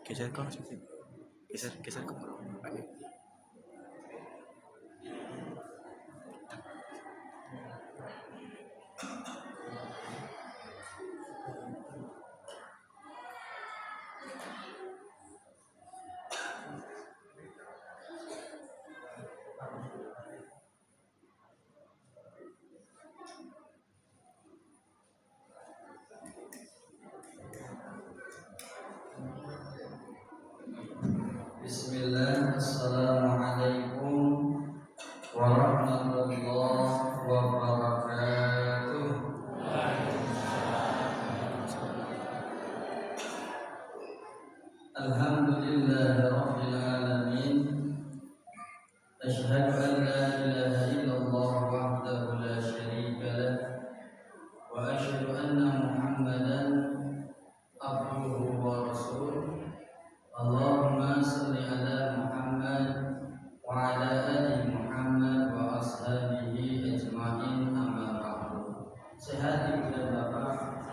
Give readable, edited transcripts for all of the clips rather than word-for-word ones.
Geser kau sedikit. Geser ke bawah. Bismillah, Assalamualaikum warahmatullahi wabarakatuh. Alhamdulillahi rabbil alamin. Asyhadu an la ilaha illallah wahdahu la syarika lah wa asyhadu anna Muhammadan abduhu wa rasuluh. Allahumma salli ala Muhammad wa ala ali Muhammad wa ashabihi ajma'in, amma ba'du. Sehat ibu dan bapak.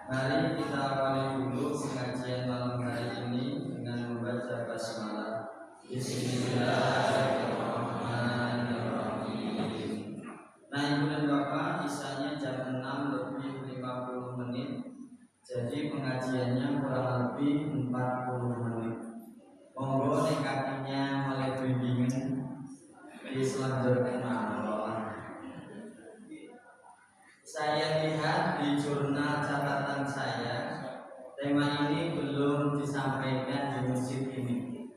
Mari kita awali dulu pengajian malam hari ini dengan membaca basmalah. Bismillahirrahmanirrahim. Nah ibu dan bapak, isanya jam 6:50. Jadi pengajiannya kurang lebih 40 menit. Monggo nek kakinya mulai bimbingan diselanjutkan mawon. Saya lihat di jurnal catatan saya, tema ini belum disampaikan di masjid ini.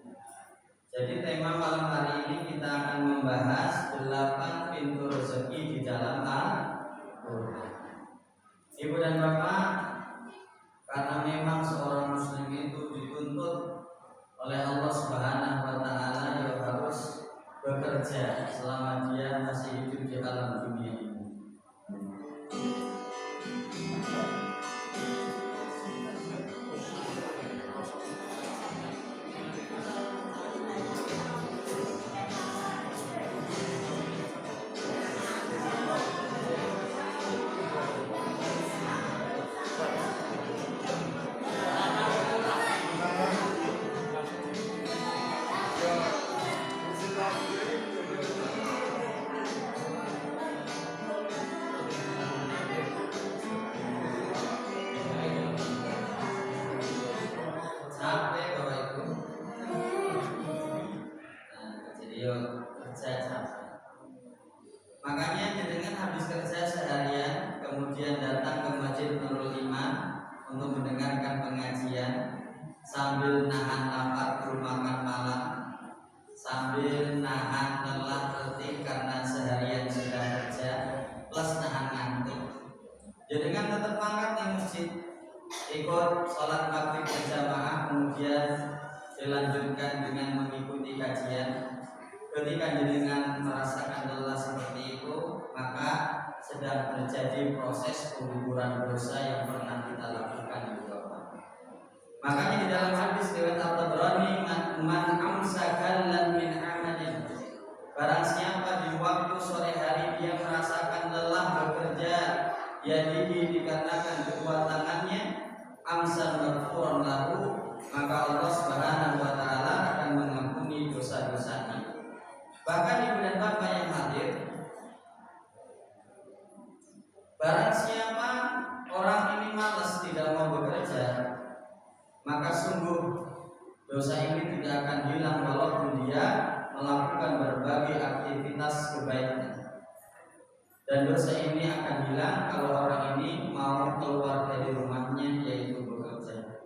Jadi tema malam hari ini kita akan membahas 8 pintu rezeki di dalam Al-Quran. Ibu dan bapak, karena memang seorang muslim itu dituntut oleh Allah Subhanahu wa taala yang harus bekerja selama dia masih hidup di alam dunia ini. Makanya jenengan habis kerja seharian, kemudian datang ke Masjid Nurul Iman untuk mendengarkan pengajian sambil nahan lapar belum makan malam, sambil nahan lelah letih karena seharian sudah kerja, plus nahan ngantuk. Jenengan tetap mangkat di masjid, ikut sholat maghrib berjamaah, kemudian dilanjutkan dengan mengikuti kajian. Ketika jenengan merasakan lelah seperti itu, maka sedang terjadi proses pengguguran dosa yang pernah kita lakukan di Bapak. Makanya di dalam hadis riwayat At-Tabrani, man amsakalan min amalin, barang siapa di waktu sore hari dia merasakan lelah bekerja, yadihi dikarenakan kedua tangannya, amsan maghfuran lahu, maka Allah Subhanahu wa taala akan mengampuni dosa-dosanya. Bahkan ibu dan bapak yang hadir, barang siapa orang ini malas tidak mau bekerja, maka sungguh dosa ini tidak akan hilang walaupun dia melakukan berbagai aktivitas kebaikan. Dan dosa ini akan hilang kalau orang ini mau keluar dari rumahnya, yaitu bekerja.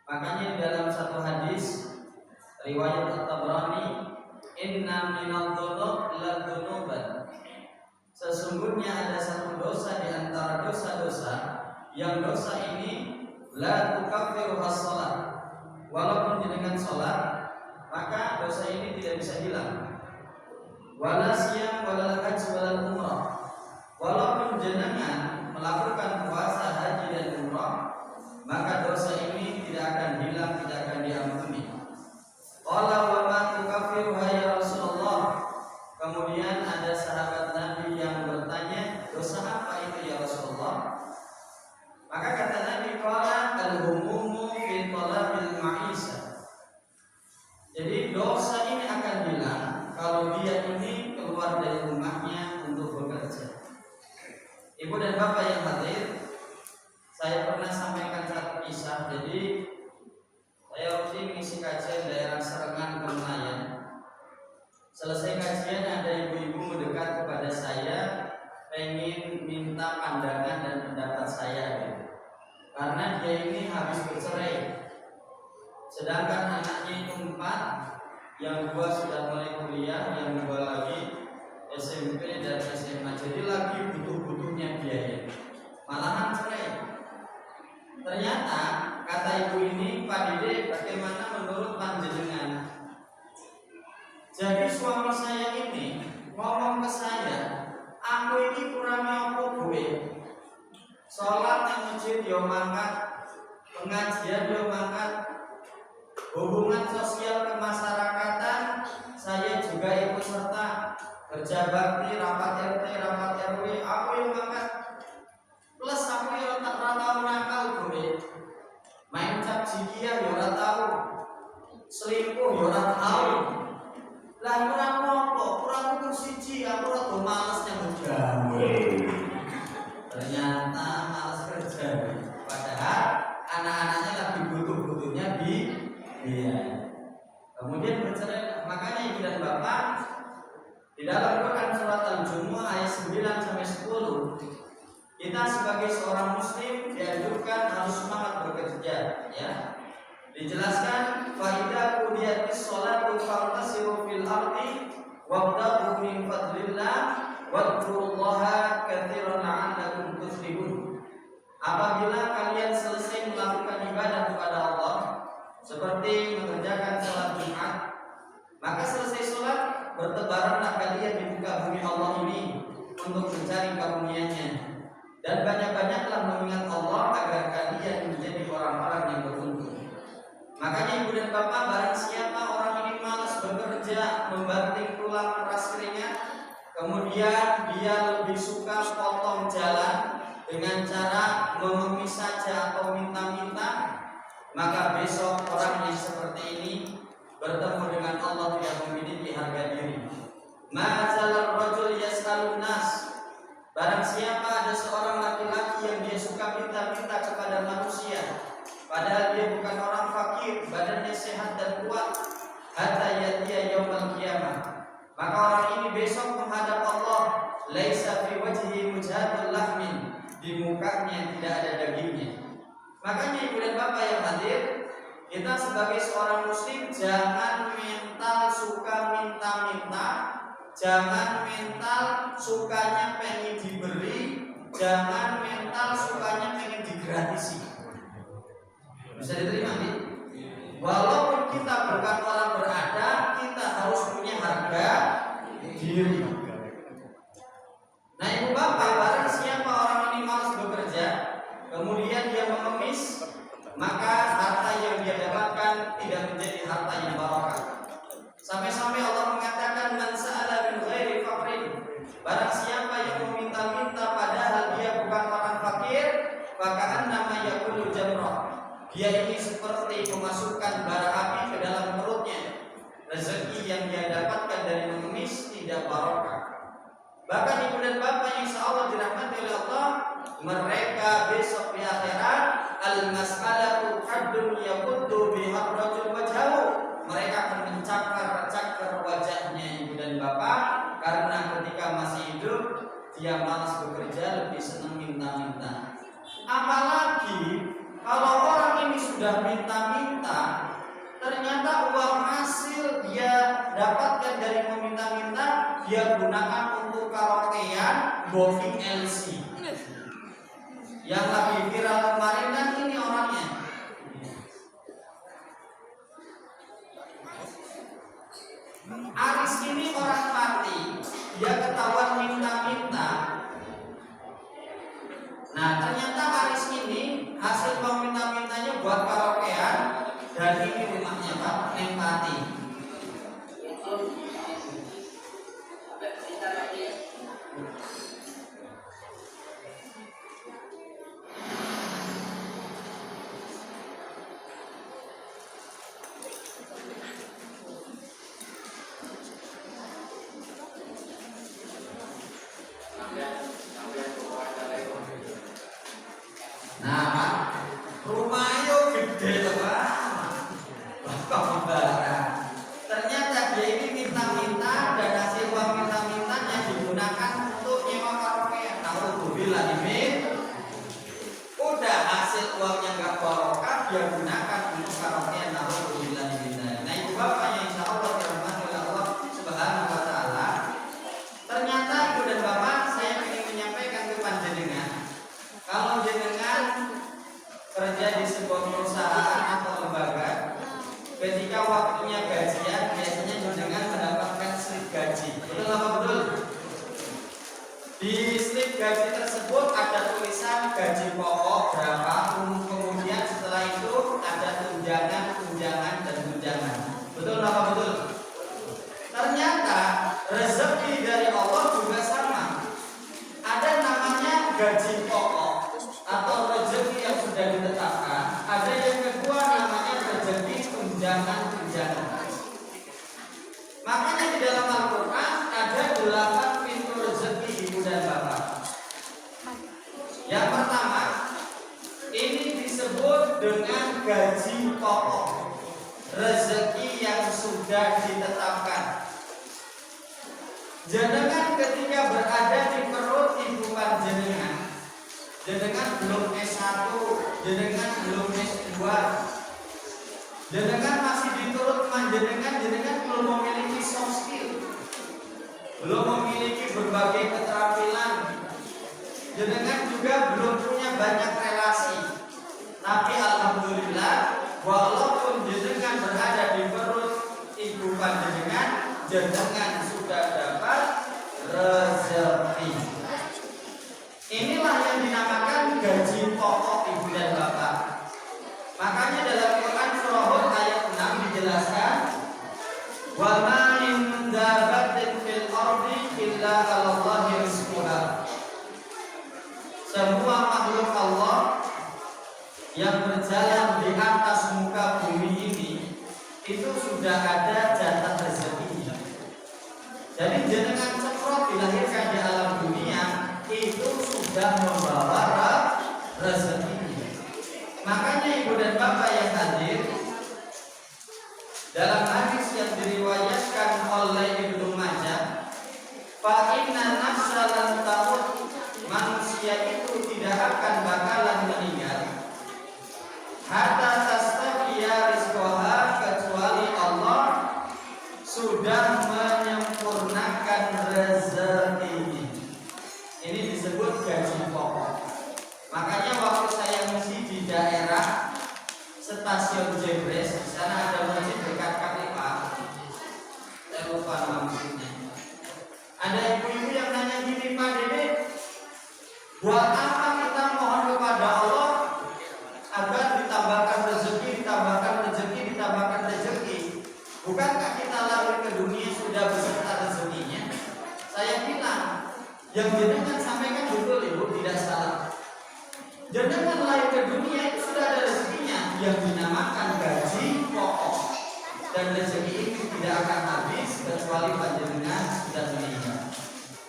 Makanya di dalam satu hadis riwayat At-Tabrani, inna minal dhunub la dhunuban, sesungguhnya ada satu dosa di antara dosa-dosa yang dosa ini la tukaffiru as-shalah, walaupun dengan salat maka dosa ini tidak bisa hilang. Wala siyam wala haji wala umrah, walaupun jenengan melakukan puasa, haji dan umrah, maka dosa ini tidak akan hilang, tidak akan diampuni. Qala wa ma tukaffiruha ya Rasulullah. Kemudian ada sahabat Nabi yang bertanya, dosa apa itu ya Rasulullah? Maka kata Nabi, qala al-humum Ibu dan bapak yang hadir, saya pernah sampaikan satu kisah. Jadi saya waktu mengisi kajian daerah Serengan Kemenayan. Selesai kajian ada ibu-ibu mendekat kepada saya, pengen minta pandangan dan pendapat saya gitu. Karena dia ini habis bercerai, sedangkan anaknya itu 4, yang 2 sudah mulai kuliah, yang 2 lagi SMP dan SMA. Jadi lagi butuh-butuhnya biaya, malahan cerai. Ternyata kata ibu ini, Pak Dede, bagaimana menurut panjenengan? Jadi suami saya ini ngomong ke saya, aku ini kurangnya apa gue? Sholat yang masjid dia mangkat, pengajian dia mangkat, hubungan sosial kemasyarakatan saya juga ikut serta, kerja bakti, rapat RT, rapat RW, aku yang mangkat. Plus aku yang tak tahu nakal gue, main cap jikia ya tahu, selingkuh ya tahu. Lah kurang apa? Kurang siji, aku rada males nyambut gawe. Ternyata malas kerja. Padahal anak-anaknya lagi butuh-butuhnya biaya. Kemudian bercerai. Makanya ibu dan bapak, di dalam Quran surat Al-Jumu'ah ayat 9 sampai 10, kita sebagai seorang muslim dianjurkan harus semangat bekerja, ya. Dijelaskan faidah qudiyatis sholatu fantasiru fil ardi wabda'u min fadlillah wadkurullaha katsiran la'allakum tuflihun. Apabila kalian selesai melakukan ibadah kepada Allah seperti mengerjakan salat Jumat, maka selesai sholat bertebaranlah kalian di muka bumi Allah ini untuk mencari karunia-Nya, dan banyak-banyaklah mengingat Allah agar kalian menjadi orang-orang yang beruntung. Makanya ibu dan bapak, barang siapa orang ini malas bekerja, membanting tulang peras keringat, kemudian dia lebih suka potong jalan dengan cara mengemis saja atau minta-minta, maka besok orang yang seperti ini bertemu dengan Allah tidak memiliki harga diri. Ma'azalal rajul yas'alun nas. Barang siapa ada seorang laki-laki yang dia suka minta-minta kepada manusia, padahal dia bukan orang fakir, badannya sehat dan kuat, hatta yatiya yaumal qiyamah, maka orang ini besok menghadap Allah, laisa fi wajhi mujahadul lahmin, di mukanya tidak ada dagingnya. Makanya ibu dan bapak yang hadir, kita sebagai seorang muslim jangan mental suka minta-minta, jangan mental sukanya pengen diberi, jangan mental sukanya pengen digratisi. Bisa diterima nih? Walaupun kita bukan orang berada, kita harus punya harga diri. Nah ibu bapak, barang siapa orang ini malas bekerja, kemudian dia mengemis, maka harta yang dia dapatkan tidak menjadi harta yang barokah. Sampai-sampai Allah mengatakan man sa'ala min ghairi faqrin, barang siapa yang meminta-minta padahal dia bukan orang fakir, maka annama yakulu jamrah, dia ini seperti memasukkan bara api ke dalam perutnya. Rezeki yang dia dapatkan dari mengemis tidak barokah. Bahkan ibu dan bapak yang insyaallah dirahmati oleh Allah, mereka besok di akhirat al-mas'alatu haddun yaquddu biha rajul wajhahu, mereka akan mencakar wajahnya ibu dan bapak, karena ketika masih hidup dia malas bekerja, lebih senang minta-minta. Apalagi kalau orang ini sudah minta-minta, ternyata uang hasil dia dapatkan dari meminta-minta dia gunakan untuk karaokean, booking LC. Yang lagi viral kemarin kan ini orangnya. Aris ini orang mati, dia ketahuan minta-minta. Nah ternyata Aris ini hasil uang minta-mintanya buat karaokean, dan ini rumahnya Pak Nempati. uangnya nggak barokah, dia gunakan untuk karaoke naudzubillah. Nah itu bapaknya insya Allah dirahmati oleh Allah Subhanahu Wa Taala. Ternyata ibu dan bapak, saya ingin menyampaikan ke panjenengan, kalau jenengan kerja di sebuah perusahaan atau lembaga, ketika waktunya gajian biasanya jenengan mendapatkan slip gaji. Betul apa betul? Di slip gaji tersebut ada tulisan gaji pokok berapa, kemudian setelah itu ada tunjangan, dan tunjangan. Betul apa betul? Ternyata rezeki dari Allah juga sama. Ada namanya gaji pokok atau rezeki yang sudah ditetapkan. Ada yang kedua namanya rezeki tunjangan. Makanya di dalam Al-Quran ada 8 pintu rezeki ibu dan bapak. Yang pertama, ini disebut dengan gaji pokok, rezeki yang sudah ditetapkan. Jenengan ketika berada di perut ibu panjenengan, jenengan belum S1, jenengan belum S2, jenengan masih diturut panjenengan, jenengan belum memiliki soft skill, belum memiliki berbagai keterampilan, jenengan juga belum punya banyak relasi. Tapi alhamdulillah, walaupun jenengan berada di perut ibu panjenengan, jenengan sudah dapat rezeki. Inilah yang dinamakan gaji pokok ibu dan bapak. Makanya dalam Quran surah Hud ayat 6 dijelaskan, wa ma min dabbatin fil ardi illa 'alallahi rizquha. Semua makhluk Allah yang berjalan di atas muka bumi ini itu sudah ada jatah rezekinya. Jadi jenengan ceprot dilahirkan di alam dunia itu sudah membawa rezeki. Makanya ibu dan bapak yang hadir, dalam hadis yang diriwayatkan oleh Ibnu Majah, fa inna nafsa lan tamut, manusia itu tidak akan bakalan meninggal hatta tastaqiya rizqaha, kecuali Allah sudah menyempurnakan rezeki. Ini disebut gaji pokok. Makanya waktu saya ngisi di daerah stasiun Jebres, di sana ada masjid dekat KPA. Saya lupa nama masjidnya. Ada ibu-ibu yang nanya gini, Pak Dede, buat apa kita mohon kepada Allah agar ditambahkan rezeki? Bukankah kita lahir ke dunia sudah beserta rezekinya? Saya bilang, yang jenengan sampaikan betul ibu, tidak salah. Jenengan lahir ke dunia itu sudah ada rezekinya yang dinamakan gaji pokok, dan rezeki itu tidak akan habis kecuali panjenengan sudah meninggal.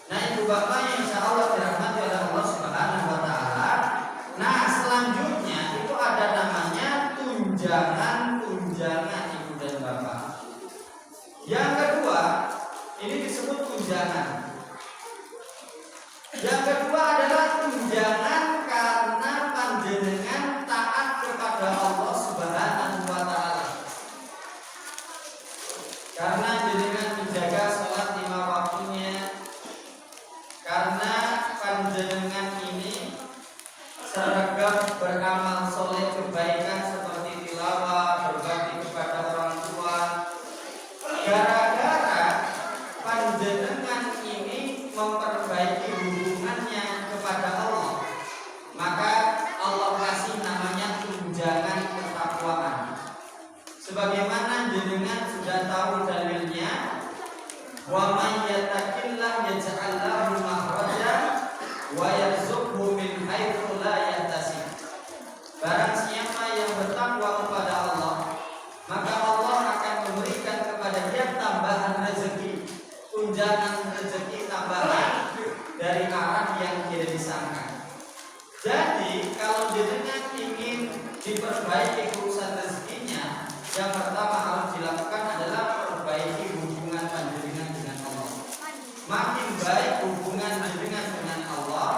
Nah ibu bapak yang insya Allah dirahmati oleh Allah Subhanahu Wa Taala. Nah selanjutnya itu ada namanya tunjangan ibu dan bapak. Yang kedua ini disebut tunjangan. Yang kedua adalah tunjangan karena panjenengan taat kepada Allah Subhanahu Wa Taala. Karena jenengan menjaga sholat 5 waktunya, karena panjenengan ini seragam beramal soleh kebaikan seperti tilawah, berbakti kepada orang tua. Gara-gara panjenengan ini memperbaiki hubungannya kepada Allah, maka Allah kasih namanya tunjangan ketakwaan. Sebagaimana jenengan sudah tahu dalilnya, wa may yattaqillah yaj'al lahu makhraja wa yarzuqhu min haitsu la yahtasib. Barang siapa yang bertakwa kepada Allah, maka Allah akan memberikan kepada dia tambahan rezeki, tunjangan rezeki tambahan dari arah yang tidak disangka. Jadi kalau jenengan ingin diperbaiki urusan rezekinya, yang pertama harus dilakukan adalah perbaiki hubungan panjenengan dengan Allah. Makin baik hubungan panjenengan dengan Allah,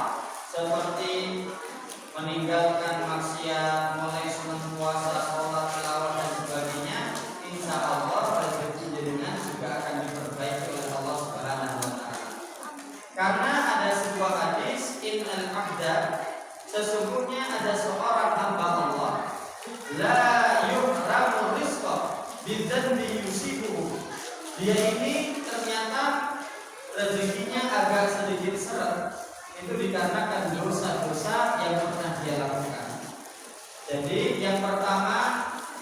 seperti meninggalkan maksiat, dia ini ternyata rezekinya agak sedikit seret, itu dikarenakan dosa-dosa yang pernah dia lakukan. Jadi yang pertama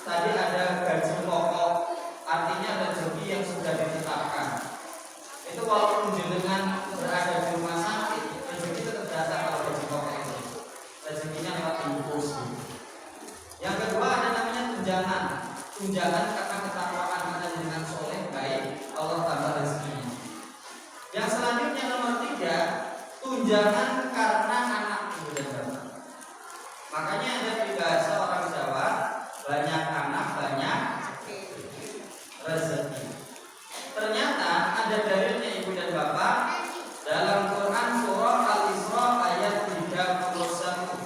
tadi ada gaji pokok, artinya rezeki yang sudah ditetapkan. Itu walaupun jenengan berada di rumah sakit, rezeki tetap datang kalau gaji pokok itu. Rezekinya lewat infus. Yang kedua ada namanya tunjangan. Tunjangan karena ketakwaan kita dengan soleh baik, Allah tambah rezekinya. Yang selanjutnya nomor 3, tunjangan karena anak ibu dan bapak. Makanya ada di bahasa orang Jawa, banyak anak banyak rezeki. Ternyata ada dalilnya ibu dan bapak dalam Quran surah Al-Isra ayat 31.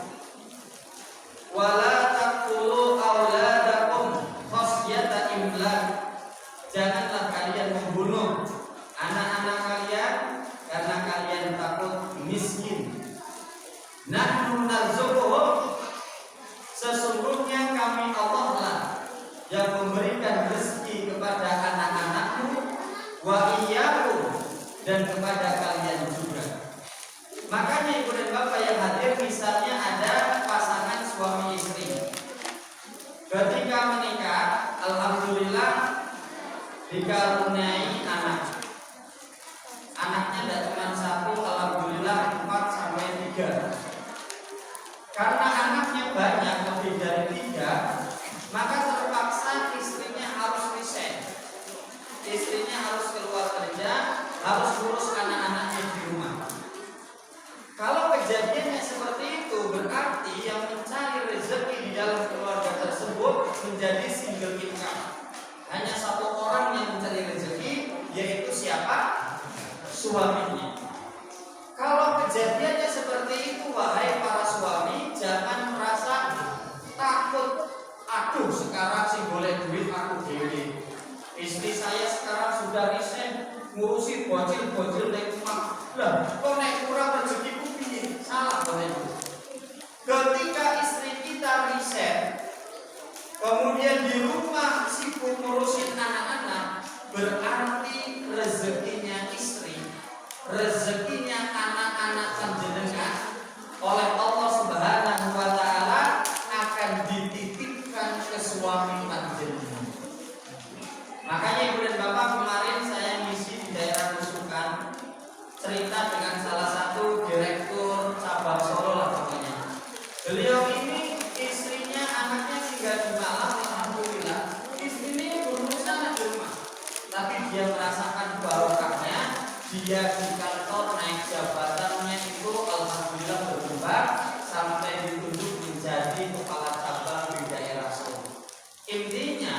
Wala taqtulu auladakum khasyata imlaq. Janganlah kalian membunuh anak-anak kalian karena kalian takut miskin. Nahnu narzuquhum, sesungguhnya kami Allah lah yang memberikan rezeki kepada anak-anakmu, wa iyyakum, dan kepada kalian juga. Makanya ibu dan bapak yang hadir, misalnya ada pasangan suami istri, ketika menikah, alhamdulillah dikaruniai anak. Anaknya tidak cuma 1, alhamdulillah 4 sampai 3. Karena anaknya banyak, lebih dari 3, maka terpaksa istrinya harus resign. Istrinya harus keluar kerja, harus urus anak-anaknya di rumah. Kalau kejadiannya seperti itu, berarti yang mencari rezeki di dalam keluarga tersebut menjadi single income. Hanya 1 orang yang mencari rezeki, yaitu siapa? Suaminya. Kalau kejadiannya seperti itu, wahai para suami, jangan merasa takut. Aduh, sekarang sih boleh duit aku dewe. Istri saya sekarang sudah resign, ngurusi bocil-bocil naik rumah. Lah, kok naik kurang rezekiku piye? Salah boleh. Ketika istri kita resign, kemudian di rumah sibuk ngurusin anak-anak, berarti rezekinya istri, rezekinya anak-anak panjenengan oleh Allah Subhanahu wa taala akan dititipkan ke suami panjenengan. Makanya ibu dan bapak, kemarin saya ngisi di daerah Nusukan, cerita dengan salah satu direktur cabang Solo lah pokoknya. Beliau ini istrinya, anaknya tinggal di Malang, alhamdulillah. Istrinya berusaha di rumah, tapi dia merasakan barokahnya. Dia di kantor naik jabatannya itu alhamdulillah berubah sampai ditunjuk menjadi kepala cabang di daerah Solo. Intinya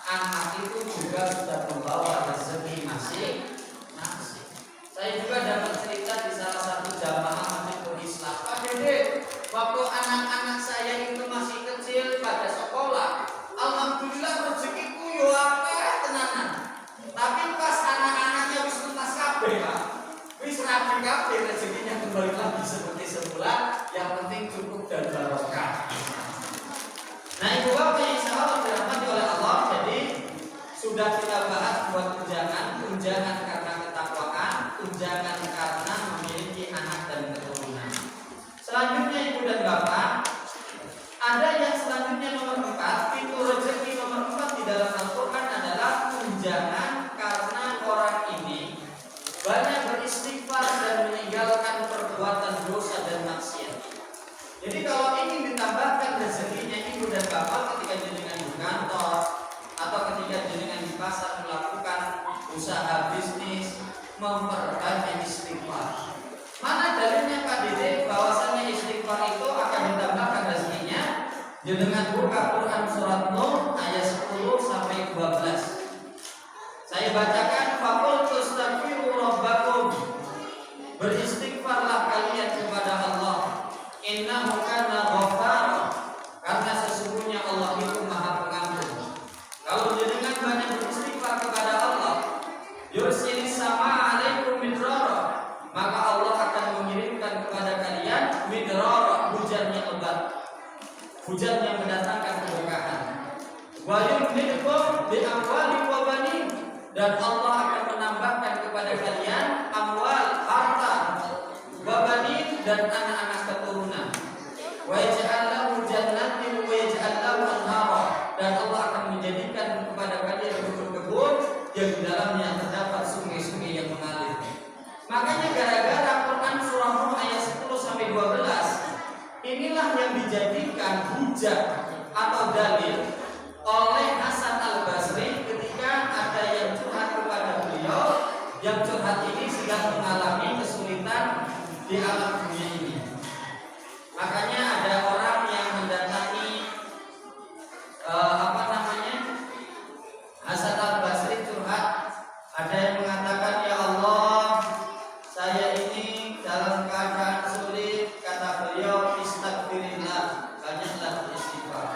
anak itu juga sudah membawa rezeki masing-masing. Saya juga dapat cerita di salah satu jamaah Masjidul Islam. Pak Dede, waktu anak-anak saya itu masih kecil pada sekolah, alhamdulillah rezekiku yo akeh tenanan. Tapi pas anak-anaknya wis tuntas kabeh, Pak, wis rapi kabeh, rezekinya kembali lagi seperti semula. Yang penting cukup dan barokah. Nah, ibu bapak yang sahabat dirahmati oleh Allah, jadi sudah kita bahas buat tunjangan karena ketakwaan, tunjangan karena memiliki anak dan keturunan. Selanjutnya ibu dan bapak, ada yang selanjutnya nomor 4, pintu rezeki nomor 4 di dalam Al-Quran adalah tunjangan karena orang ini banyak beristighfar dan meninggalkan perbuatan dosa dan maksiat. Jadi kalau ingin ditambahkan rezekinya ibu dan bapak ketika jenengan di kantor atau ketika jenengan di pasar melakukan usaha bisnis, memperbanyak istighfar. Mana dalilnya Pak Dede bahwasannya istighfar itu akan ditambahkan rezekinya? Jenengan buka Quran surat Nur ayat 10 sampai 12. Saya bacakan, faqul tastaghfiru rabbakum, beristighfarlah kalian kepada Allah, innahu kana ghaffara, karena sesungguhnya Allah itu Maha Pengampun. Kalau jenengan banyak beristighfar kepada Allah, yursilis sama alaikum midrara, maka Allah akan mengirimkan kepada kalian midrara, hujan yang lebat, hujan yang mendatangkan keberkahan. Wa yumdidukum bi amwali wa banin, dan Allah akan menambahkan kepada kalian amwal, harta, wabanin, dan anak-anak keturunan. Wa yaj'al lahu jannatin wa yaj'al lahu anhara, dan Allah akan menjadikan kepada kalian kebun-kebun yang di dalamnya terdapat sungai-sungai yang mengalir. Makanya gara-gara Quran surah Nuh ayat 10 sampai 12 inilah yang dijadikan hujah atau dalil oleh Hasan Al-Basri ketika ada yang curhat kepada beliau, yang curhat ini sedang mengalami kesulitan di alam dunia ini. Makanya ada orang yang mendatangi Hasan Al-Basri curhat, ada yang mengatakan, ya Allah, saya ini dalam keadaan sulit. Kata beliau, istighfirillah, banyaklah istighfar.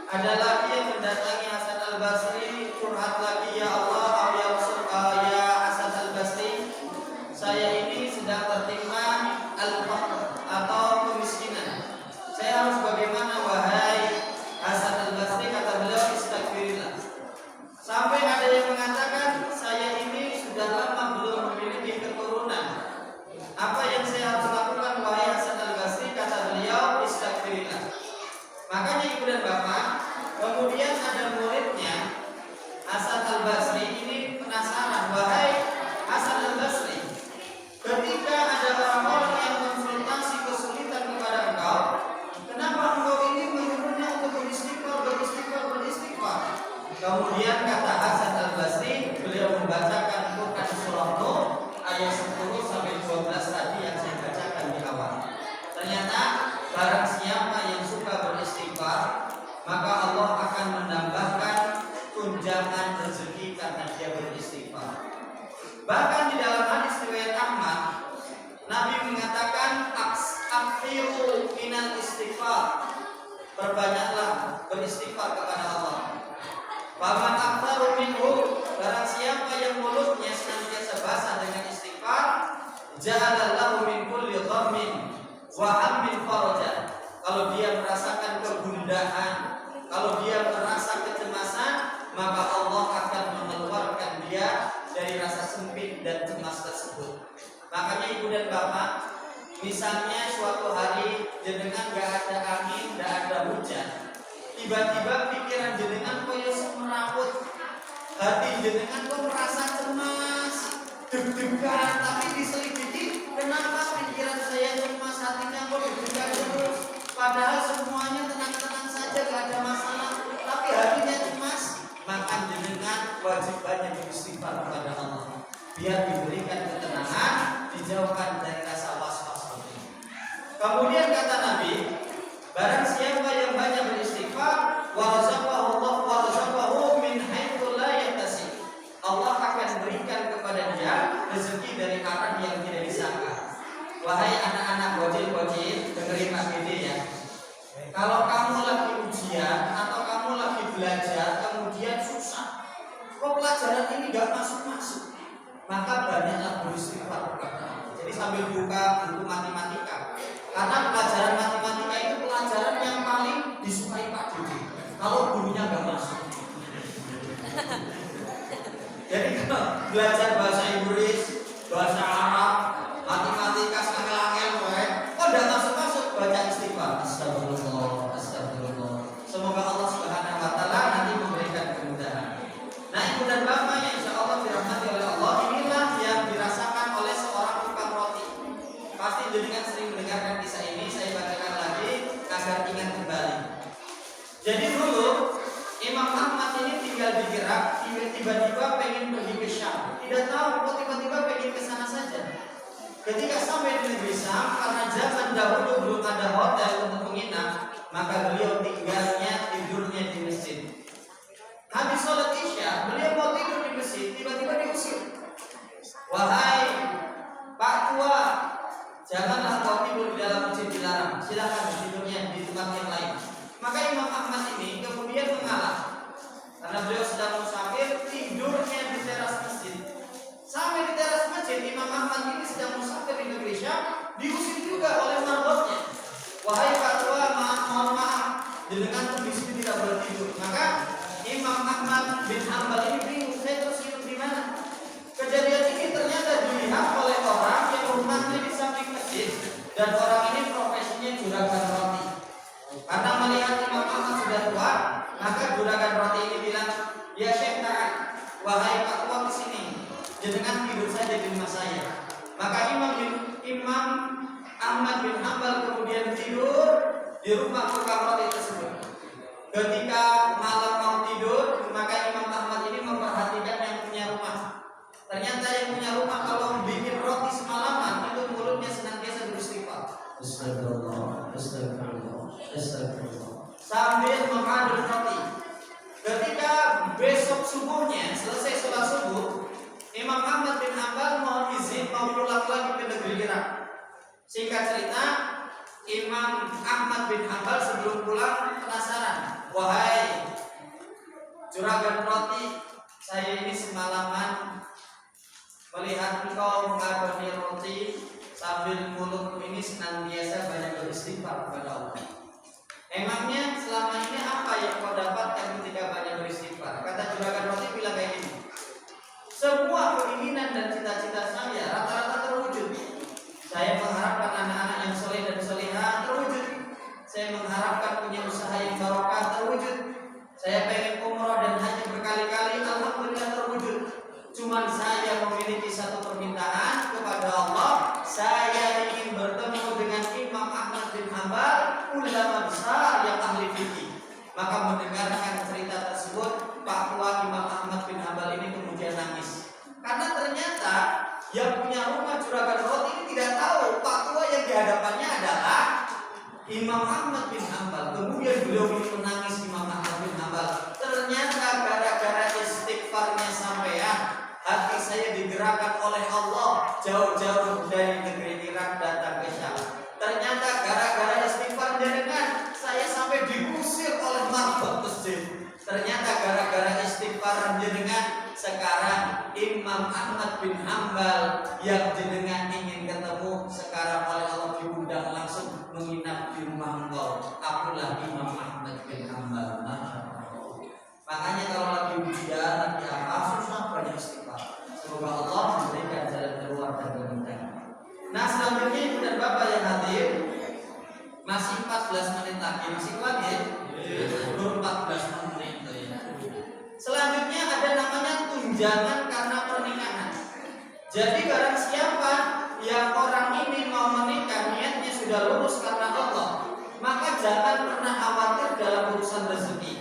Ada lagi yang mendatangi Hasan Al-Basri curhat lagi, ya Allah, ya Rasul, ya Hasan Al-Basri, saya ini sedang tertimpa al-faqr atau kemiskinan. Saya harus bagaimana wahai Hasan Al-Basri? Kata beliau, istighfirillah. Sampai ada yang mengatakan, saya ini sudah lama belum memiliki keturunan. Apa yang saya harus lakukan wahai Hasan Al-Basri? Kata beliau, istighfirillah. Makanya ibu dan bapak, kemudian ada muridnya Hasan Al-Basri ini penasaran, wahai Hasan Al-Basri, ketika ada orang-orang yang konsultasi kesulitan kepada engkau, kenapa engkau ini menyuruhnya untuk beristighfar? Kemudian kata Hasan Al-Basri, beliau membacakan Quran surah Nuh ayat 10 sampai 12 tadi yang saya bacakan di awal. Ternyata barang siapa yang suka beristighfar, maka Allah akan menambahkan tunjangan rezeki karena dia beristighfar. Bahkan di dalam hadis riwayat Ahmad, Nabi mengatakan, akthiru minal istighfar, perbanyaklah beristighfar kepada Allah. Faman aktsaru minhu, barang siapa yang mulutnya senantiasa basah dengan istighfar, ja'alallahu min kulli dhammin wa hammin faraja. Kalau dia merasakan kegundahan, kalau dia merasa kecemasan, maka Allah akan mengeluarkan dia dari rasa sempit dan cemas tersebut. Makanya ibu dan bapak, misalnya suatu hari jenengan gak ada angin, gak ada hujan, tiba-tiba pikiran jenengan koyo semerawut, hati jenengan kok merasa cemas, deg-degan, tapi diselidiki, kenapa pikiran saya cemas, hatinya kok deg-degan terus, padahal semuanya tenang-tenang saja, gak ada masalah, tapi hatinya cemas. Maka jenengan wajib banyak beristighfar kepada Allah, biar diberikan ketenangan, dijauhkan dari rasa was-was ini. Kemudian kata Nabi, barang siapa yang banyak beristighfar, warzaqahu min haitsu la yahtasib, Allah akan berikan kepada dia rezeki dari arah yang tidak disangka. Wahai anak-anak bocil-bocil, dengerin Pak Gede ya. Kalau kamu lagi ujian atau kamu lagi belajar kemudian susah, kok pelajaran ini gak masuk-masuk, maka banyaklah beristighfar kepada Allah. Jadi sambil buka buku matematika, karena pelajaran matematika itu pelajaran yang paling disukai Pak Didi kalau gurunya gak masuk. Jadi kalau belajar bahasa Inggris, bahasa Arab, matematika angel-angel, kok gak masuk-masuk, baca istighfar. Astagfirullah, astagfirullah. Semoga Allah Subhanahu wa taala nanti memberikan kemudahan. Nah, ibu dan bapak yang insya Allah dirahmati oleh Allah, inilah yang dirasakan oleh seorang tukang roti. Pasti jenengan sering mendengarkan kisah ini, saya bacakan lagi agar ingat kembali. Jadi dulu Imam Ahmad ini tinggal di Irak, tiba-tiba pengen pergi ke Syam. Tidak tahu kok tiba-tiba pengen ke sana saja. Ketika sampai di negeri Syam, karena zaman dahulu belum ada hotel untuk menginap, maka beliau tidurnya di masjid. Habis sholat Isya, beliau mau tidur di masjid, tiba-tiba diusir. Wahai Pak Tua, janganlah kau tidur di dalam masjid, dilarang. Silakan tidurnya di tempat yang lain. Maka Imam Ahmad ini kemudian mengalah, karena beliau sedang musafir, tidurnya di teras masjid. Sampai di teras masjid, Imam Ahmad ini sedang musafir di negeri Syam, diusir juga oleh marbotnya. Wahai Pak Tua, mohon maaf, jenengan di sini tidak boleh tidur. Maka Imam Ahmad bin Hanbal ini bingung, saya terus hidup di gimana? Kejadian ini ternyata dilihat oleh orang yang rumahnya di samping masjid dan orang ini profesinya juragan roti. Karena melihat Imam Ahmad sudah tua, maka juragan roti ini bilang, ya Syekh ta'al, wahai Pak Tua kesini, jenengan tidur saja di rumah saya. Maka Imam Ahmad bin Hanbal kemudian tidur di rumah tukang roti tersebut. Ketika malam mau tidur, maka Imam Ahmad ini memperhatikan yang punya rumah. Ternyata yang punya rumah kalau bikin roti semalaman itu mulutnya senantiasa beristighfar. Astagfirullah, astagfirullah, astagfirullah. Sambil mengaduk roti. Ketika besok subuhnya selesai sholat subuh, Imam Ahmad bin Hanbal mohon izin mau pulang lagi ke negeri Irak. Singkat cerita, Imam Ahmad bin Hanbal sebelum pulang penasaran, wahai juragan roti, saya ini semalaman melihat engkau mengadoni roti sambil mulutmu ini senantiasa banyak beristighfar kepada Allah. Emangnya selama ini apa yang kau dapatkan ketika banyak beristighfar? Kata juragan roti bilang kayak gini, semua keinginan dan cita-cita saya rata-rata terwujud. Saya mengharapkan anak-anak yang soleh dan solehah terwujud. Saya mengharapkan punya usaha yang barokah terwujud. Saya pengen umroh dan haji berkali-kali, alhamdulillah terwujud. Cuman saya memiliki satu permintaan kepada Allah. Saya ingin bertemu dengan Imam Ahmad bin Hanbal, ulama besar yang ahli fikih. Maka mendengarkan cerita tersebut, Pak Tua Imam Ahmad bin Hanbal ini kemudian nangis. Karena ternyata yang punya rumah juragan roti ini tidak tahu Pak Tua yang di hadapannya adalah Imam Ahmad bin Hanbal. Kemudian beliau ini menangis, Imam Ahmad bin Hanbal. Ternyata gara-gara istighfarnya sampean, hati saya digerakkan oleh Allah jauh-jauh dari negeri Irak datang ke Syam. Ternyata gara-gara istighfar jenengan, saya sampai diusir oleh marbot masjid. Ternyata gara-gara istighfar jenengan, sekarang Imam Ahmad bin Hanbal yang jenengan ingin ketemu sekarang oleh Allah diundang langsung menginap di rumah engkau. Akulah Imam Ahmad bin Hanbal. Makanya kalau lagi ujian, lagi apa, susah banyak istighfar. Semoga Allah memberikan jalan keluar dan kemudahan. Nah, selanjutnya ibu dan bapak yang hadir, masih 14 menit lagi, masih kuat ya? Belum 14 menit. Selanjutnya ada namanya tunjangan karena pernikahan. Jadi barang siapa yang orang ini mau menikah, niatnya sudah lurus karena Allah, maka jangan pernah khawatir dalam urusan rezeki.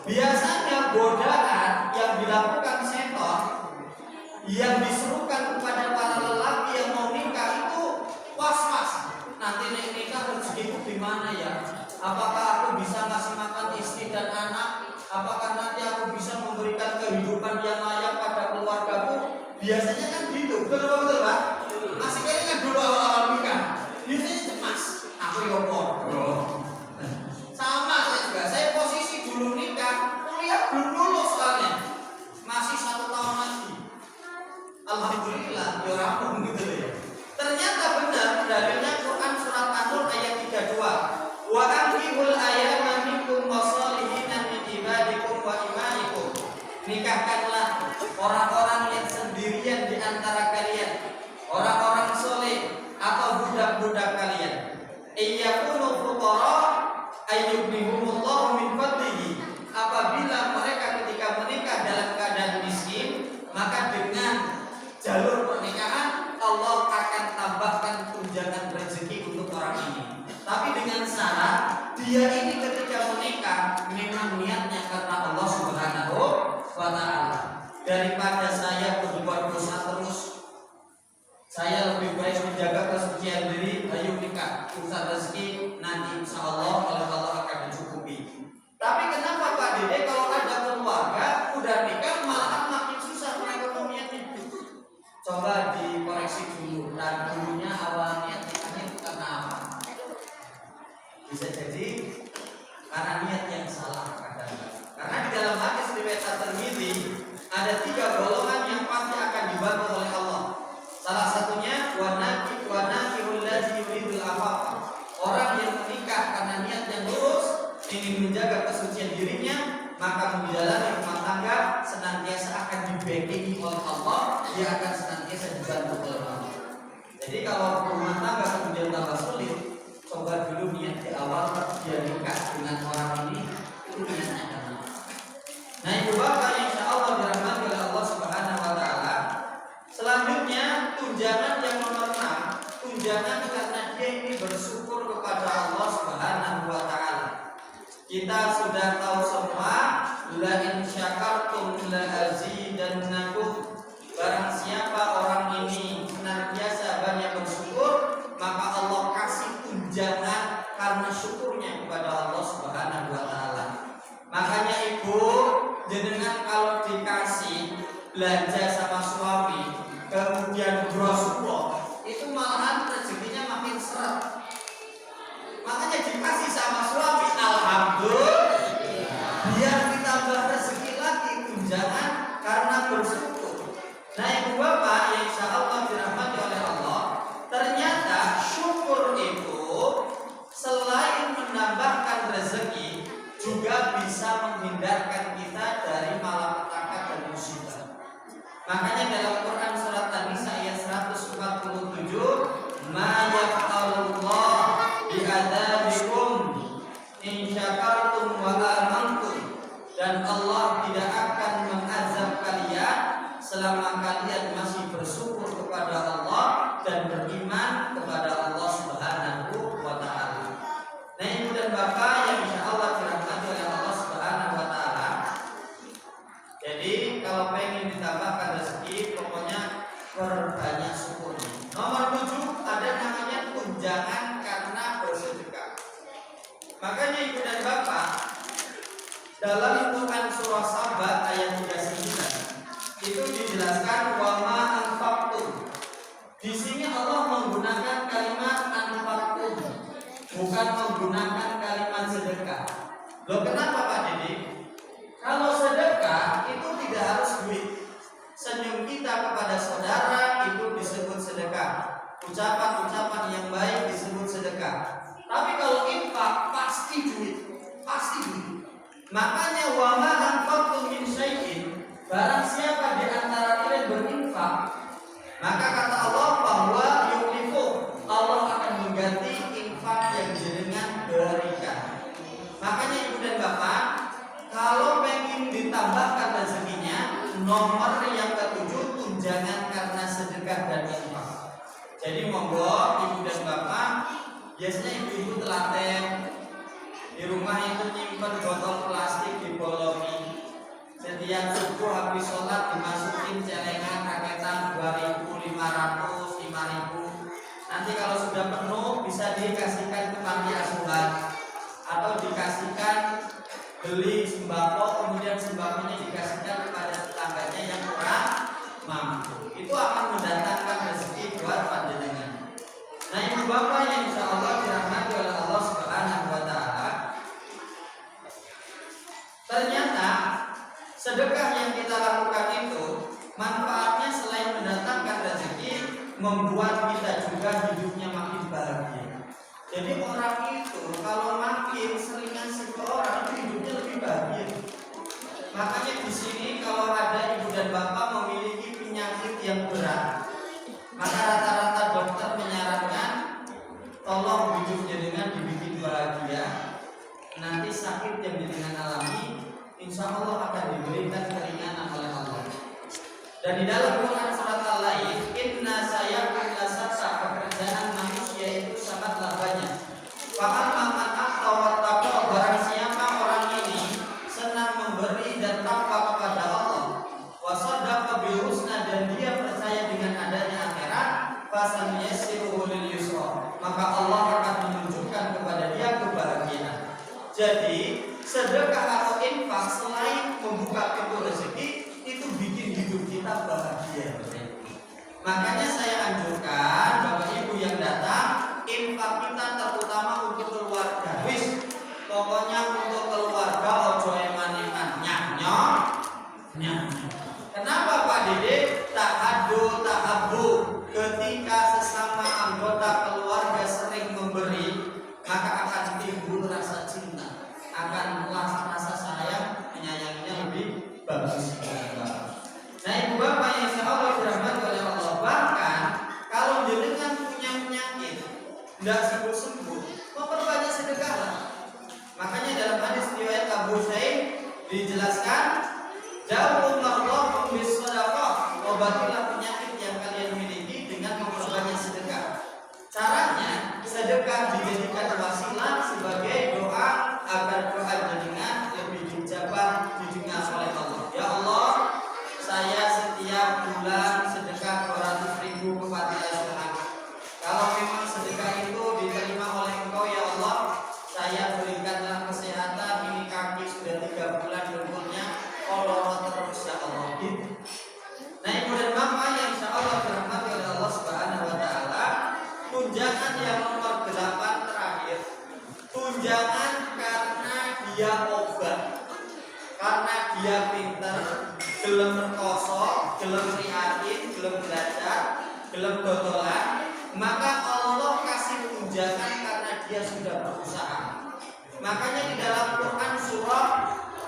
Biasanya godaan yang dilakukan setan, yang disuruhkan kepada para lelaki yang mau nikah itu was-was. Nanti nikah rezekiku di mana ya? Apakah aku bisa ngasih makan istri dan anak? Apakah nanti aku bisa memberikan kehidupan yang layak pada keluargaku? Biasanya kan gitu, betul Pak? Masih kayaknya kan dulu awal nikah, biasanya cemas. Aku yopor. Sama saya juga, saya posisi dulu nikah, kuliah belum lulus soalnya, masih 1 tahun lagi. Alhamdulillah, ya rampung gitu ya. Ternyata benar dalilnya Quran surat An-Nur ayat 32. Wa anqihul ayama minkum wassalihina min ibadikum wa imaikum. Nikahkanlah orang-orang yang sendirian di antara kalian, orang-orang soleh atau budak-budak kalian. Iyakunu fuqara ayyubnihumullahu min fadlihi. Apabila mereka ketika menikah dalam keadaan miskin, maka dengan jalur pernikahan Allah akan tambahkan tunjangan rezeki untuk orang ini. Tapi dengan syarat dia ini ketika menikah memang niatnya karena Allah Subhanahu wa ta'ala. Daripada saya berbuat dosa terus, saya lebih baik menjaga kesucian diri. Ayo nikah, urusan rezeki nanti insya Allah oleh Allah akan dicukupi. Tapi kenapa Pak Dede kalau ada keluarga udah nikah malah makin susah perekonomiannya? Coba dikoreksi dulu. Dan dulunya awalnya nikahnya itu karena apa? Bisa jadi karena niat yang salah kadang-kadang. Karena di dalam hadis riwayat At-Tirmidzi ada 3 golongan yang pasti akan dibantu oleh Allah. Salah satunya wanakihul ladzi yuridul afaf. Orang yang menikah karena niat yang lurus, ingin menjaga kesucian dirinya, maka menjalani rumah tangga senantiasa akan di-backing oleh Allah, dia akan senantiasa dibantu oleh Allah. Jadi kalau rumah tangga kemudian tambah sulit, coba dulu niat di awal dia nikah dengan orang ini, itu niatnya karena. Nah, ibu bapak yang insya Allah dirahmati oleh Allah Subhanahu Wa Taala. Selanjutnya tunjangan yang nomor 6, tunjangan karena dia ini bersyukur kepada Allah Subhanahu Wa Taala. Kita sudah tahu semua, la in syakartum la azidannakum. Barang siapa orang ini senantiasa banyak bersyukur, maka Allah kasih tunjangan karena syukurnya kepada Allah Subhanahu Wa Taala. Makanya ibu, jenengan kalau dikasih belanja sama suami, kemudian Rasulullah, itu malahan rezekinya makin seret. Makanya dikasih sama suami, alhamdulillah, biar ditambah rezeki lagi tunjangan karena bersyukur. Nah, ibu bapak yang insya Allah dirahmati oleh Allah, ternyata syukur itu selain menambahkan rezeki, juga bisa menghindarkan kita dari malapetaka dan musibah. Makanya dalam Quran surat An-Nisa ayat 147, ma yaf'alullah bi'adzabikum in syakartum wa amantum, dan Allah tidak akan mengazab kalian selama kalian masih bersyukur kepada Allah dan beriman kepada Allah Subhanahu Wa Taala. Nah, ibu dan bapak yang insya Allah dirahmati oleh Allah Subhanahu Wa Taala. Jadi kalau pengen ditambahkan rezeki, pokoknya perbanyak syukurnya. Nomor 7 ada namanya tunjangan karena bersedekah. Makanya ibu dan bapak, dalam Quran surah Saba ayat 39 itu dijelaskan wa ma anfaqtum. Di sini Allah menggunakan kalimat anfaqtum, bukan menggunakan kalimat sedekah. Loh, kenapa Pak Didi? Kalau sedekah itu tidak harus duit. Senyum kita kepada saudara itu disebut sedekah. Ucapan-ucapan yang baik disebut sedekah. Tapi kalau infak pasti duit, pasti duit. Makanya wa ma anfaqtum min syai'in, barang siapa di antara kalian berinfak, maka kata Allah bahwa yulifu, Allah akan mengganti infak yang jenengan berikan. Makanya ibu dan bapak, kalau pengen ditambahkan rezekinya, nomor yang ketujuh tunjangan karena sedekah dan infak. Jadi monggo ibu dan bapak, biasanya ibu-ibu telaten di rumah itu nyimpen botol plastik dibolongi. Setiap subuh habis sholat dimasukin celengan paketan 2.500, 5.000. Nanti kalau sudah penuh bisa dikasihkan ke panti asuhan atau dikasihkan beli sembako, kemudian sembakonya dikasihkan kepada tetangganya yang kurang mampu. Itu akan mendatangkan rezeki buat panjenengan. Nah, ibu bapak yang insya Allah dirahmati oleh Allah Subhanahu Wa Taala, ternyata sedekah yang kita lakukan itu manfaatnya selain mendatangkan rezeki, membuat kita juga hidupnya makin bahagia. Jadi orang itu kalau makin sering ngasih ke orang itu hidupnya lebih bahagia. Makanya di sini kalau ada ibu dan bapak memiliki penyakit yang berat, maka rata-rata dokter menyarankan tolong hidupnya dengan dibikin bahagia. Nanti sakit yang jenengan alami, insya Allah akan diberikan keringanan oleh Allah. Dan di dalam Quran surat Al-Lail, inna sayakun lasasa, pekerjaan manusia itu sangatlah banyak. Fa'amma man a'ta wattaqa, barang siapa orang ini senang memberi dan takwa kepada Allah, wa saddaqa bil husna, dan dia percaya dengan adanya akhirat, fasanyassiruhu lil yusra, maka Allah akan menunjukkan kepada dia kebahagiaan. Jadi sedekah atau infak selain membuka pintu rezeki, itu bikin hidup kita bahagia. Makanya saya anjurkan Bapak Ibu yang datang, infak kita terutama untuk keluarga. Wis, pokoknya untuk keluarga ojo eman-eman, nyah. Kenapa Pak Dede? Tahabbu. Ketika sesama anggota keluarga sering memberi, maka akan timbul rasa cinta, akan rasa sayang, Dijelaskan, jauh marwakum bis shadaqah, obatilah penyakit yang kalian miliki dengan memperbanyak sedekah. Caranya, sedekah dijadikan wasilah sebagai doa agar doa jenengan lebih dijabah didengar oleh Allah. Ya Allah, saya setiap bulan sedekah 200.000 ke panti asuhan. Kalau memang sedekah itu diterima oleh Engkau ya Allah, saya berikanlah kesehatan. Ini kaki sudah 3 bulan dengkulnya kolorot terus ya Allah. Nah ibu dan bapak yang insya Allah dirahmati oleh Allah Subhanahu Wa Taala, tunjangan yang nomor 8 terakhir, tunjangan karena dia obat, karena dia pinter, gelem rekoso, gelem prihatin, gelem belajar, gelem dodolan, maka Allah kasih tunjangan karena dia sudah berusaha. Makanya di dalam Quran surah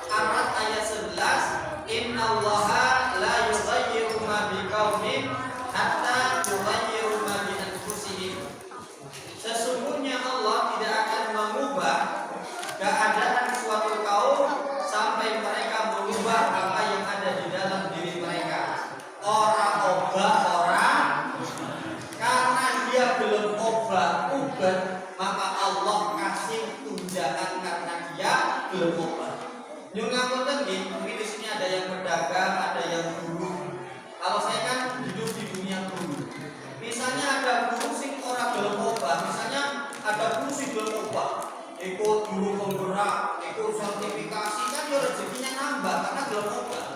Ar-Ra'd ayat 11, innallaha la yughayyiru ma biqaumin hatta yughayyiru ma bi anfusihim. Sesungguhnya Allah tidak akan mengubah keadaan suatu kaum sampai mereka mengubah apa yang ada di dalam diri mereka. Orang obah orang karena dia belum obah ubat, maka Allah kasih tunjangan karena dia belum obah. Nyungamun lagi, mungkin di sini ada yang pedagang, ada yang guru. Kalau saya kan hidup di dunia guru. Misalnya ada guru sing orang belum obah, misalnya ada guru sing belum obah, ikut guru penggerak, ikut sertifikasi, kan ya rezekinya nambah karena belum obah.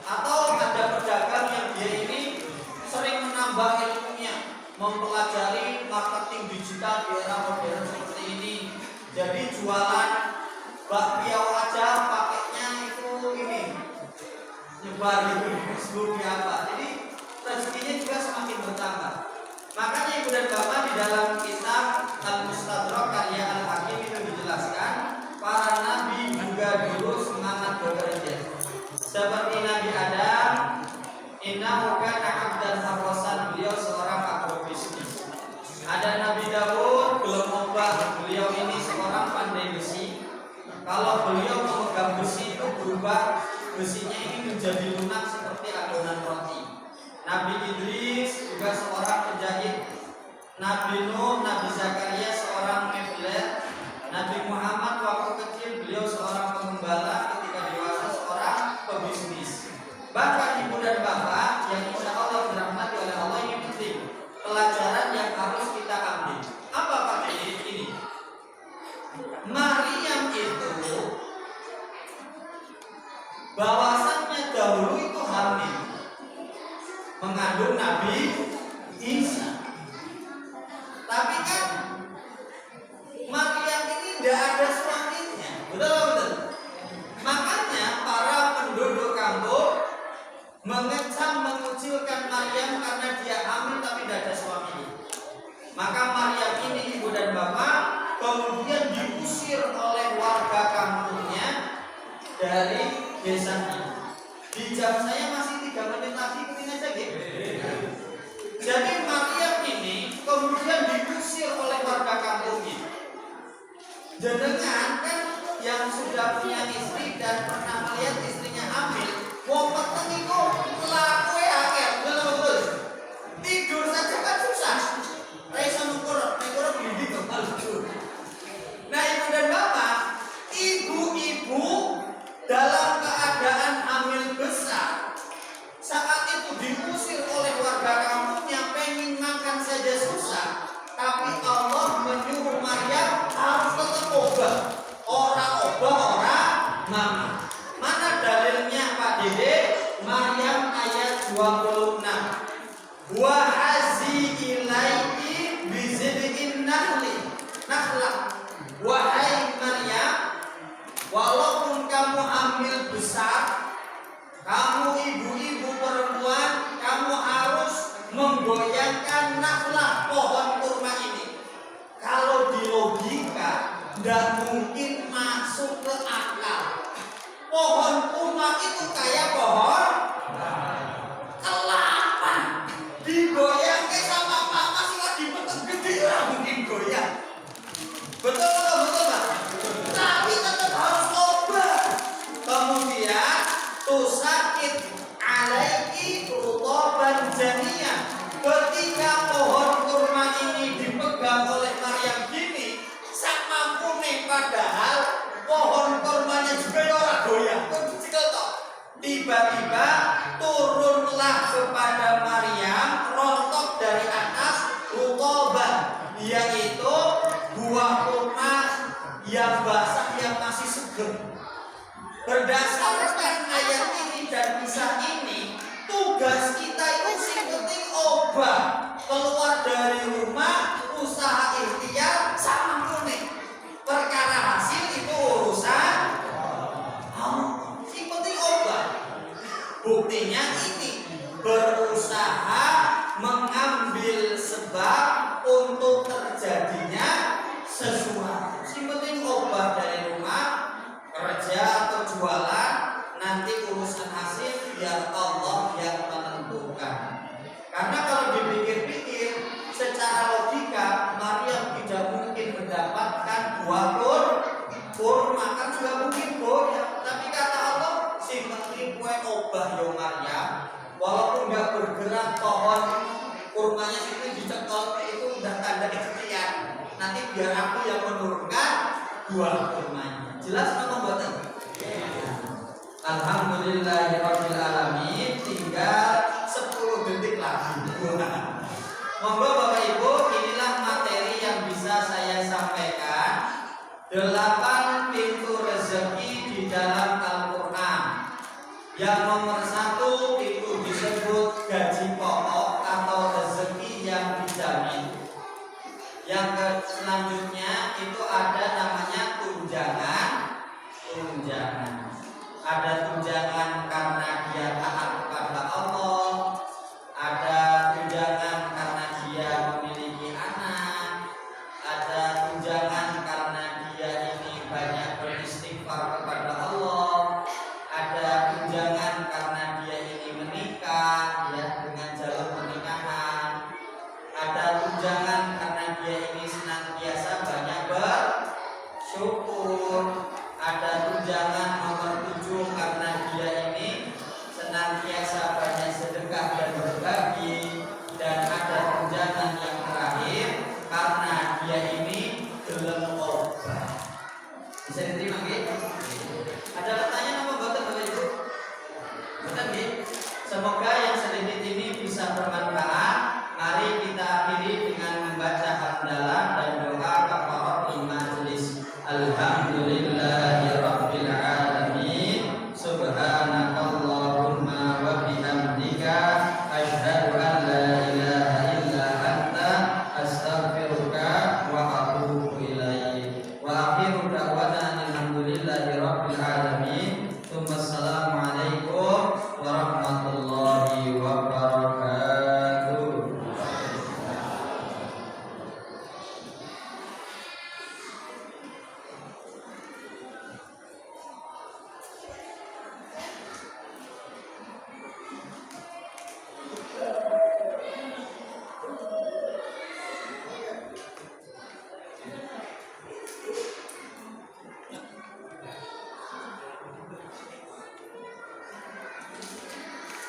Atau ada pedagang yang dia ini sering menambah ilmunya, mempelajari marketing digital di era modern seperti ini. Jadi jualan bakpia aja pakainya itu ini nyebar di Facebook di apa. Jadi rezekinya juga semakin bertambah. Makanya ibu dan bapak di dalam kitab Al-Mustadrak karya Al-Hakim itu dijelaskan para nabi juga dulu semangat bekerja. Seperti Nabi Adam, innahu kana 'abdan harrasan, beliau seorang agrobisnis. Ada Nabi Daud, belum obah, beliau ini seorang pandai besi. Kalau beliau memegang besi itu berubah, besinya ini menjadi lunak seperti adonan roti. Nabi Idris juga seorang penjahit. Nabi Nuh, Nabi Zakaria seorang mebler. Nabi Muhammad waktu kecil beliau seorang pengembala, ketika dewasa seorang pebisnis. Bahkan ibu dan bapak yang insya Allah dirahmati oleh Allah, ini penting pelajaran yang harus kita ambil. Apa Pak ini? Maryam itu bahwasannya dahulu itu hamil, mengandung Nabi Isa. Tapi kan Maryam ini tidak ada suaminya, betul. Makanya para penduduk kampung mengecam, mengucilkan Maryam karena dia hamil tapi tidak ada suaminya. Maka Maryam ini ibu dan bapak kemudian diusir oleh warga kampungnya dari desanya. Di jam saya masih 3 menit lagi, ikutin aja gitu. Jadi Maryam ini kemudian diusir oleh warga kampungnya. Jenengan kan yang sudah punya istri dan pernah melihat istrinya hamil, wong peteng itu laku akeh, betul. Tidur saja kan susah. Rasa ngukur bindi kepala tidur. Nah ibu dan bapak, ibu-ibu dalam keadaan hamil besar, saat itu diusir oleh warga kampungnya, pengen makan saja susah. Tapi Allah menyuruh Maryam harus tetap obah. Orang obah, orang mama. Mana dalilnya Pak Dede? Maryam ayat 26. Wa hazi ilaihi bizidin nakhlah. Wahai Maryam, walaupun kamu hamil besar, kamu ibu-ibu perempuan, kamu harus menggoyangkan nakhlah, pohon kurma ini. Kalau di logika tidak mungkin masuk ke akal. Pohon kurma itu kayak pohon kelapa, digoyangkan sama mama sih lagi betul gede lah mungkin goyang. Betul Pak? Tapi tetap harus obat. Kemudian tiba-tiba turunlah kepada Maryam rontok dari atas rutoban, yaitu buah kurma yang basah yang masih seger. Berdasarkan ayat ini dan kisah ini, tugas kita itu sing penting obah, keluar dari rumah, usaha ikhtiar sama kuning. Perkara hasil itu urusan sing penting obah. Buktinya ini berusaha mengambil sebab untuk terjadinya sesuatu. Sing penting obah dari rumah, kerja atau jualan, nanti urusan hasil biar Allah yang menentukan. Karena kalau dipikir-pikir secara logika, Maryam tidak mungkin mendapatkan buah kurma, kan juga mungkin goyang. Tapi kata Allah, si penting kue obah yo Maryam, walaupun nggak bergerak pohon kurmanya itu dicekal, itu udah tanda ikhtiar. Nanti biar aku yang menurunkan buah kurmanya. Jelas apa buatan? Alhamdulillahirabbil alamin. Tinggal 10 detik lagi. Monggo Bapak Ibu, inilah materi yang bisa saya sampaikan. 8 pintu rezeki di dalam Al-Quran. Yang nomor 1 itu disebut gaji pokok atau rezeki yang dijamin. Yang selanjutnya itu ada namanya tunjangan. Ada tunjangan karena dia taat kepada Allah, ada tunjangan karena dia memiliki anak, ada tunjangan karena dia ini banyak beristighfar kepada Allah, ada tunjangan karena dia ini menikah ya dengan jalur pernikahan, ada tunjangan karena dia ini senantiasa banyak bersyukur, ada tunjangan